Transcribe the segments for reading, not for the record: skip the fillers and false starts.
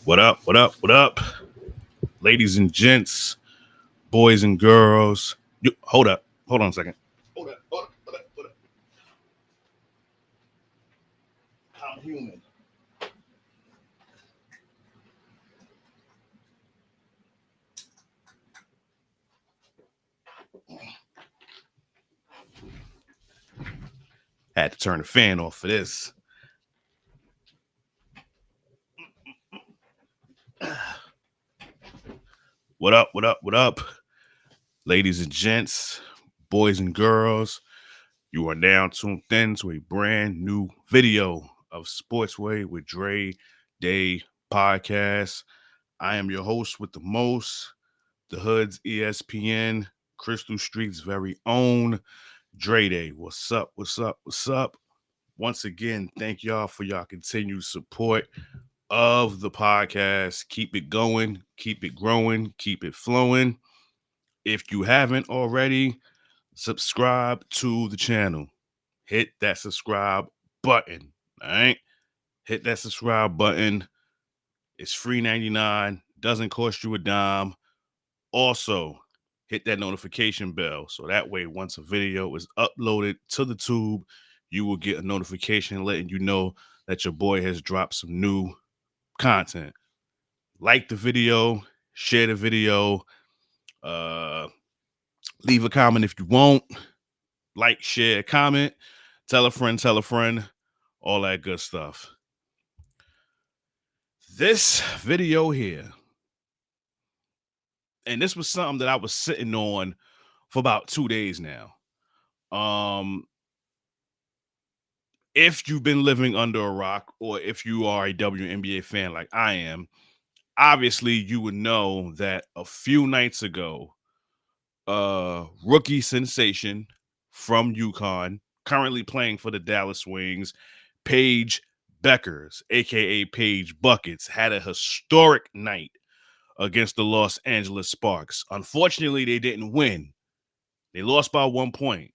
What up? What up? What up? Ladies and gents, boys and girls. Hold up. Hold on a second. Hold up. I'm human. Had to turn the fan off for this. What up? What up? What up? Ladies and gents, boys and girls, you are now tuned in to a brand new video of Sportsway with Dre Day podcast. I am your host with the most, the Hood's ESPN, Crystal Street's very own Dre Day. What's up? What's up? What's up? Once again, thank y'all for y'all continued support of the podcast. Keep it going, keep it growing, keep it flowing. If you haven't already, subscribe to the channel. Hit that subscribe button. All right. Hit that subscribe button. It's free 99, doesn't cost you a dime. Also, hit that notification bell so that way once a video is uploaded to the tube, you will get a notification letting you know that your boy has dropped some new content. Like the video, share the video, uh, leave a comment if you want. Like, share, comment, tell a friend, all that good stuff. This video here, and this was something that I was sitting on for about 2 days now. If you've been living under a rock or if you are a WNBA fan like I am, obviously you would know that a few nights ago, rookie sensation from UConn, currently playing for the Dallaswings, Paige Bueckers, aka Paige Buckets, had a historic night against the Los Angeles Sparks. Unfortunately, they didn't win. They lost by 1 point,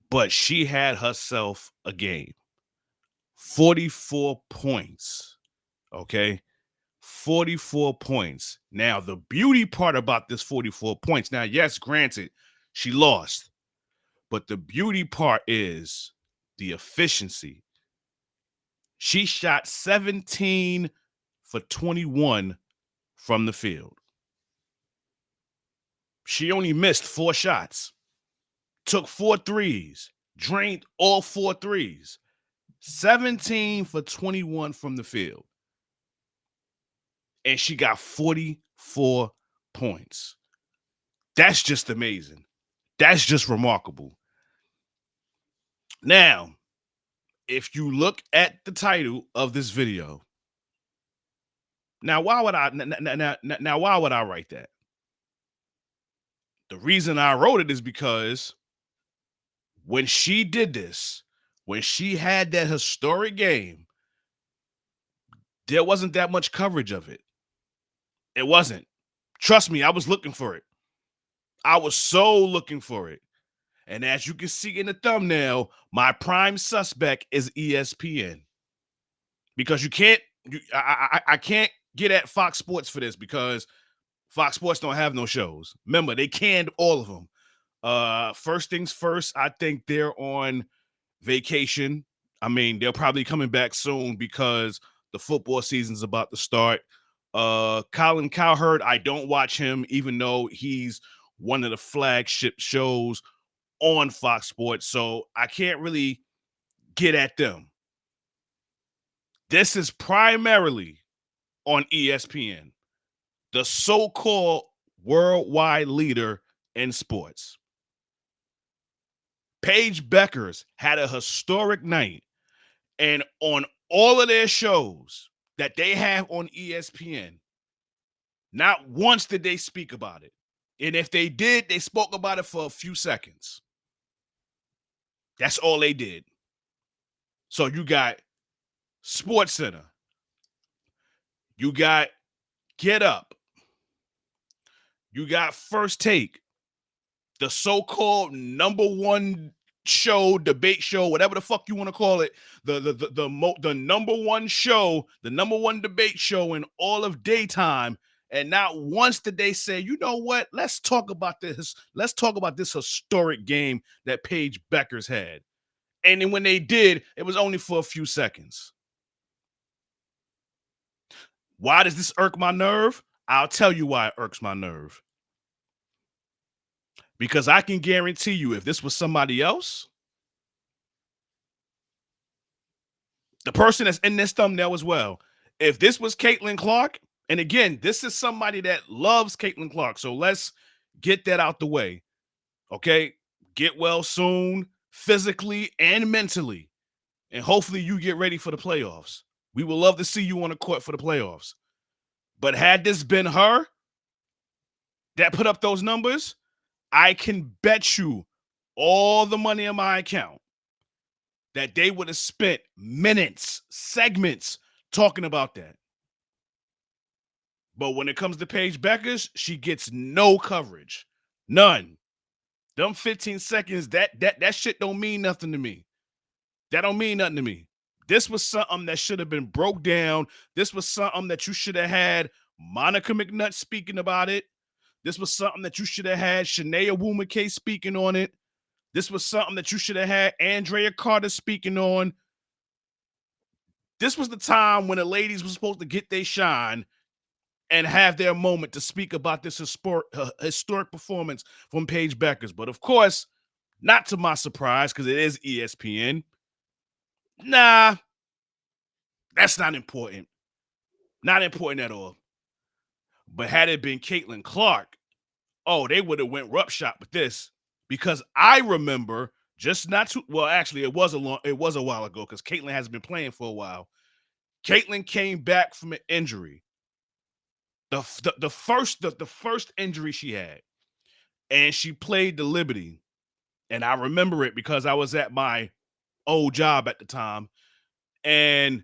but she had herself a game. 44 points. Okay. 44 points. Now, the beauty part about this 44 points, now, yes, granted, she lost, but the beauty part is the efficiency. She shot 17 for 21 from the field. She only missed 4 shots, took 4 threes, drained all 4 threes. 17 for 21 from the field. And she got 44 points. That's just amazing. That's just remarkable. Now, if you look at the title of this video, now why would I why would I write that? The reason I wrote it is because when she did this, when she had that historic game, there wasn't that much coverage of it. It wasn't. Trust me, I was looking for it. I was so looking for it. And as you can see in the thumbnail, my prime suspect is ESPN. Because I can't get at Fox Sports for this because Fox Sports don't have no shows. Remember, they canned all of them. First things first, I think they're on vacation. I mean, they're probably coming back soon because the football season's about to start. Colin Cowherd, I don't watch him, even though he's one of the flagship shows on Fox Sports, so I can't really get at them. This is primarily on ESPN, the so-called worldwide leader in sports. Paige Bueckers had a historic night, and on all of their shows that they have on ESPN, not once did they speak about it. And if they did, they spoke about it for a few seconds. That's all they did. So you got Sports Center. You got Get Up. You got First Take. The so-called number one show, debate show, whatever the fuck you want to call it, the number one show, the number one debate show in all of daytime. And not once did they say, you know what? Let's talk about this. Let's talk about this historic game that Paige Bueckers had. And then when they did, it was only for a few seconds. Why does this irk my nerve? I'll tell you why it irks my nerve. Because I can guarantee you, if this was somebody else, the person that's in this thumbnail as well, if this was Clark, and again, this is somebody that loves Clark, so let's get that out the way. Okay, get well soon, physically and mentally, and hopefully you get ready for the playoffs. We would love to see you on the court for the playoffs. But had this been her that put up those numbers, I can bet you all the money in my account that they would have spent minutes, segments talking about that. But when it comes to Paige Bueckers, she gets no coverage. None. Them 15 seconds, that shit don't mean nothing to me. That don't mean nothing to me. This was something that should have been broke down. This was something that you should have had Monica McNutt speaking about it. This was something that you should have had Shanae Owumake speaking on it. This was something that you should have had Andrea Carter speaking on. This was the time when the ladies were supposed to get their shine and have their moment to speak about this historic performance from Paige Bueckers. But of course, not to my surprise, because it is ESPN. Nah, that's not important. Not important at all. But had it been Caitlin Clark, oh, they would have went roughshod with this, because I remember just not too well. Actually, it was a while ago, because Caitlin hasn't been playing for a while. Caitlin came back from an injury, the first injury she had, and she played the Liberty. And I remember it because I was at my old job at the time, and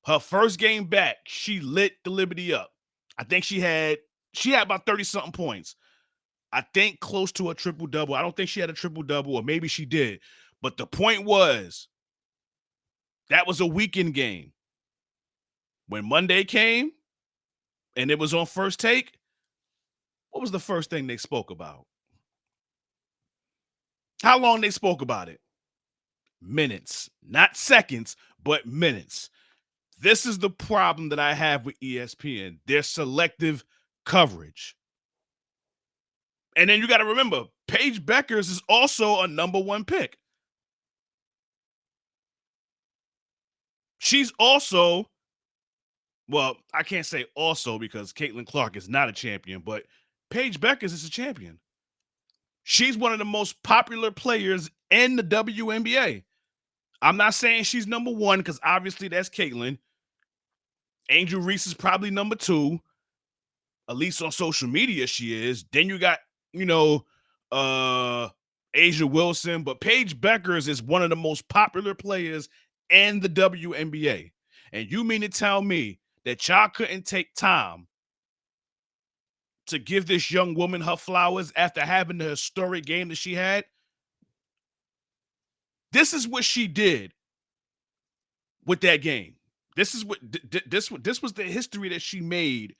her first game back, she lit the Liberty up. I think she had about 30 something points. I think close to a triple double. I don't think she had a triple double, or maybe she did. But the point was, that was a weekend game. When Monday came and it was on First Take, what was the first thing they spoke about? How long they spoke about it? Minutes, not seconds, but minutes. This is the problem that I have with ESPN. Their selective coverage. And then you got to remember, Paige Bueckers is also a number one pick. She's also, well, I can't say also because Caitlin Clark is not a champion, but Paige Bueckers is a champion. She's one of the most popular players in the WNBA. I'm not saying she's number one, because obviously that's Caitlin. Angel Reese is probably number two. At least on social media, she is. Then you got, Asia Wilson, but Paige Bueckers is one of the most popular players in the WNBA. And you mean to tell me that y'all couldn't take time to give this young woman her flowers after having the historic game that she had? This is what she did with that game. This is what this was the history that she made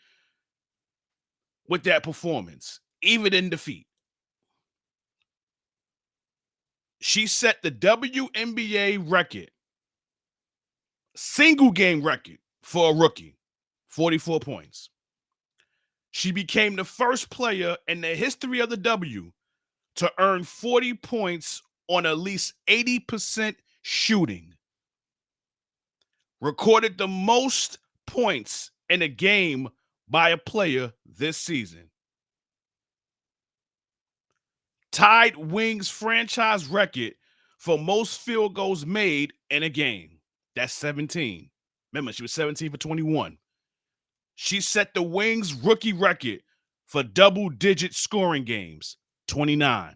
with that performance, even in defeat. She set the WNBA record, single game record for a rookie, 44 points. She became the first player in the history of the W to earn 40 points on at least 80% shooting. Recorded the most points in a game by a player this season. Tied Wings franchise record for most field goals made in a game. That's 17. Remember, she was 17 for 21. She set the Wings rookie record for double-digit scoring games, 29.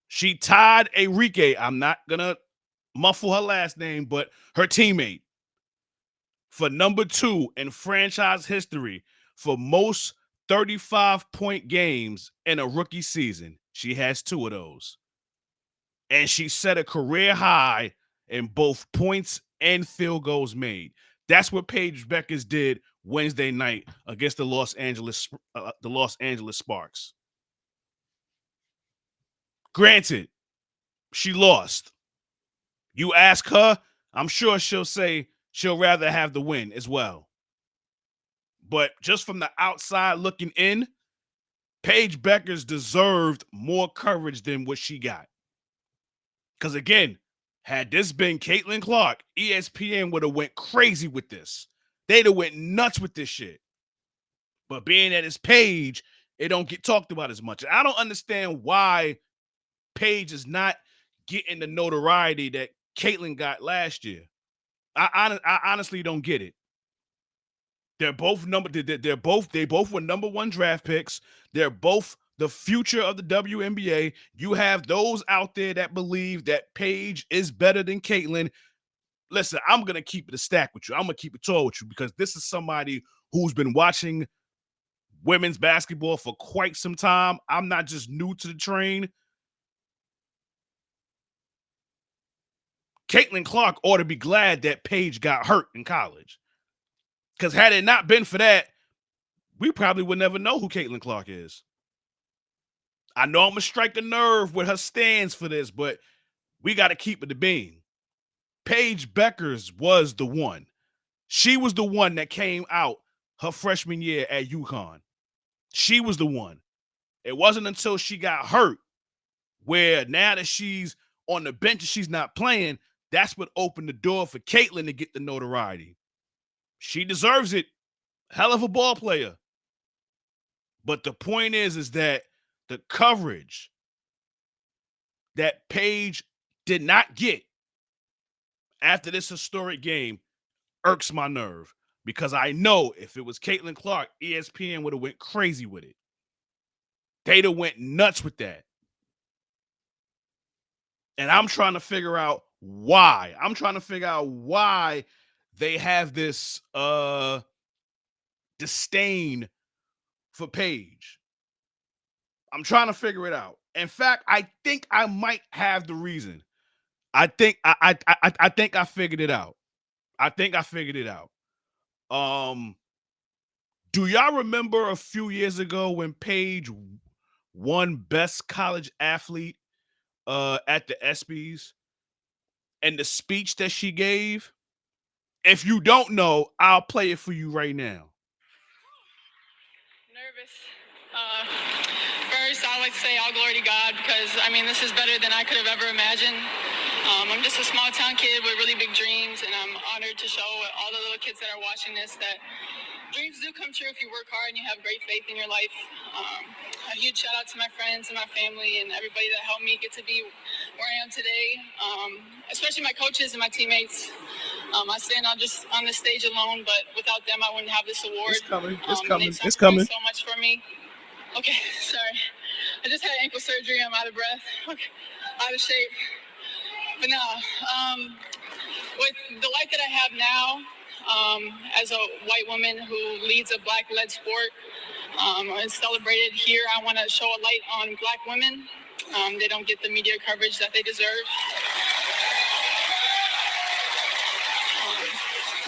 She tied Enrique, I'm not going to muffle her last name, but her teammate, for number two in franchise history for most 35-point games in a rookie season. She has two of those. and she set a career high in both points and field goals made. That's what Paige Bueckers did Wednesday night against the Los Angeles Sparks. Granted, she lost. You ask her, I'm sure she'll say she'll rather have the win as well. But just from the outside looking in, Paige Bueckers deserved more coverage than what she got. Because again, had this been Caitlin Clark, ESPN would have went crazy with this. They'd have went nuts with this shit. But being that it's Paige, it don't get talked about as much. I don't understand why Paige is not getting the notoriety that Caitlin got last year. I honestly don't get it. They're both they both were number one draft picks. They're both the future of the WNBA. You have those out there that believe that Paige is better than Caitlin. Listen, I'm gonna keep it a stack with you. I'm gonna keep it tall with you because this is somebody who's been watching women's basketball for quite some time. I'm not just new to the train. Caitlin Clark ought to be glad that Paige got hurt in college. Because had it not been for that, we probably would never know who Caitlin Clark is. I know I'm going to strike a nerve with her stands for this, but we got to keep it a being. Paige Bueckers was the one. She was the one that came out her freshman year at UConn. She was the one. It wasn't until she got hurt where now that she's on the bench and she's not playing, that's what opened the door for Caitlin to get the notoriety. She deserves it. Hell of a ball player. But the point is that the coverage that Paige did not get after this historic game irks my nerve because I know if it was Caitlin Clark, ESPN would have went crazy with it. They'd have went nuts with that. And I'm trying to figure out why. I'm trying to figure out why they have this disdain for Paige. I'm trying to figure it out. In fact, I think I might have the reason. I think I think I figured it out. I think I figured it out. Do y'all remember a few years ago when Paige won Best College Athlete at the ESPYs and the speech that she gave? If you don't know, I'll play it for you right now. Nervous. First, I like to say all glory to God because, I mean, this is better than I could have ever imagined. I'm just a small town kid with really big dreams, and I'm honored to show all the little kids that are watching this that dreams do come true if you work hard and you have great faith in your life. A huge shout out to my friends and my family and everybody that helped me get to be where I am today, especially my coaches and my teammates. I stand on this stage alone, but without them, I wouldn't have this award. It's coming. It's coming. It's coming. So much for me. Okay, sorry. I just had ankle surgery. I'm out of breath. Okay, out of shape. But no, with the life that I have now, as a white woman who leads a Black-led sport, and celebrated here, I want to show a light on Black women. They don't get the media coverage that they deserve.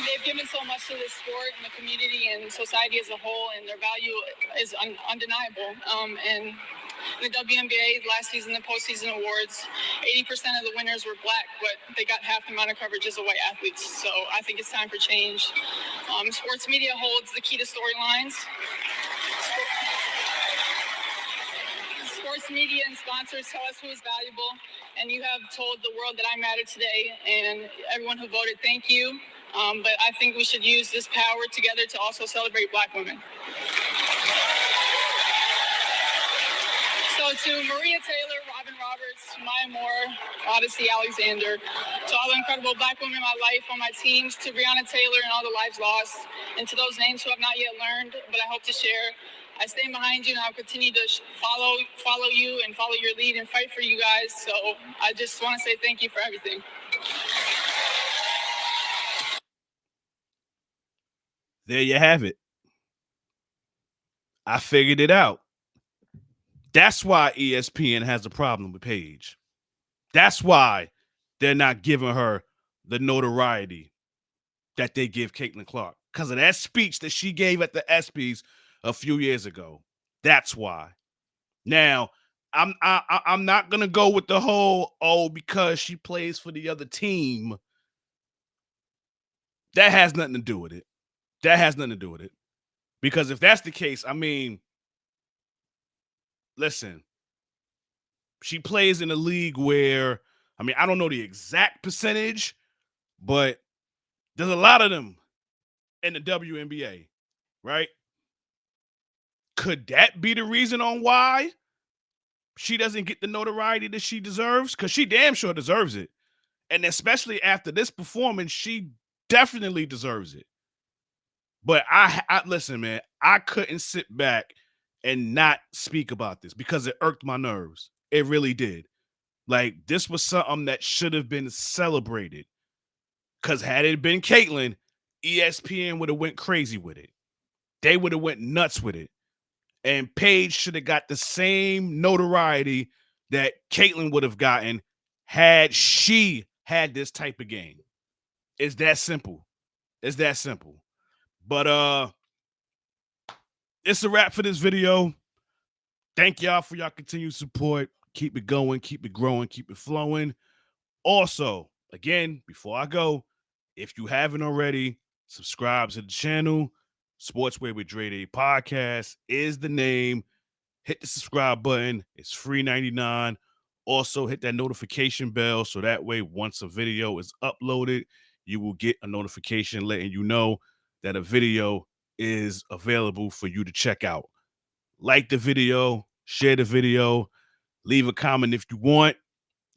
They've given so much to this sport and the community and society as a whole, and their value is undeniable. And in the WNBA last season, the postseason awards, 80% of the winners were Black, but they got half the amount of coverage as the white athletes. So I think it's time for change. Sports media holds the key to storylines. Sports media and sponsors tell us who is valuable, and you have told the world that I matter today, and everyone who voted, thank you. But I think we should use this power together to also celebrate Black women. So to Maria Taylor, Robin Roberts, Maya Moore, Odyssey Alexander, to all the incredible Black women in my life on my teams, to Breonna Taylor and all the lives lost, and to those names who have not yet learned, but I hope to share, I stand behind you and I'll continue to follow you and follow your lead and fight for you guys. So I just want to say thank you for everything. There you have it. I figured it out. That's why ESPN has a problem with Paige. That's why they're not giving her the notoriety that they give Caitlin Clark, because of that speech that she gave at the ESPYs a few years ago. That's why. Now, I'm not gonna go with the whole because she plays for the other team. That has nothing to do with it. That has nothing to do with it. Because if that's the case, I mean, listen, she plays in a league where, I mean, I don't know the exact percentage, but there's a lot of them in the WNBA, right? Could that be the reason on why she doesn't get the notoriety that she deserves? Because she damn sure deserves it. And especially after this performance, she definitely deserves it. But I listen, man, I couldn't sit back and not speak about this because it irked my nerves. It really did. Like, this was something that should have been celebrated. Because had it been Caitlin, ESPN would have went crazy with it. They would have went nuts with it. And Paige should have got the same notoriety that Caitlin would have gotten had she had this type of game. It's that simple. It's that simple. But it's a wrap for this video. Thank y'all for y'all continued support. Keep it going, keep it growing, keep it flowing. Also, again, before I go, if you haven't already, subscribe to the channel. Sportswear with Dre Day Podcast is the name. Hit the subscribe button. It's free 99. Also, hit that notification bell so that way once a video is uploaded, you will get a notification letting you know that a video is available for you to check out. Like the video, share the video, leave a comment if you want,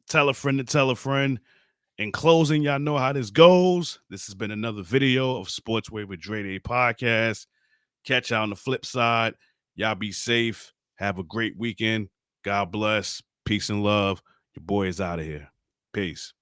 tell a friend to tell a friend. In closing, y'all know how this goes. This has been another video of Sportswear with Dre Day Podcast. Catch y'all on the flip side. Y'all be safe. Have a great weekend. God bless. Peace and love. Your boy is out of here. Peace.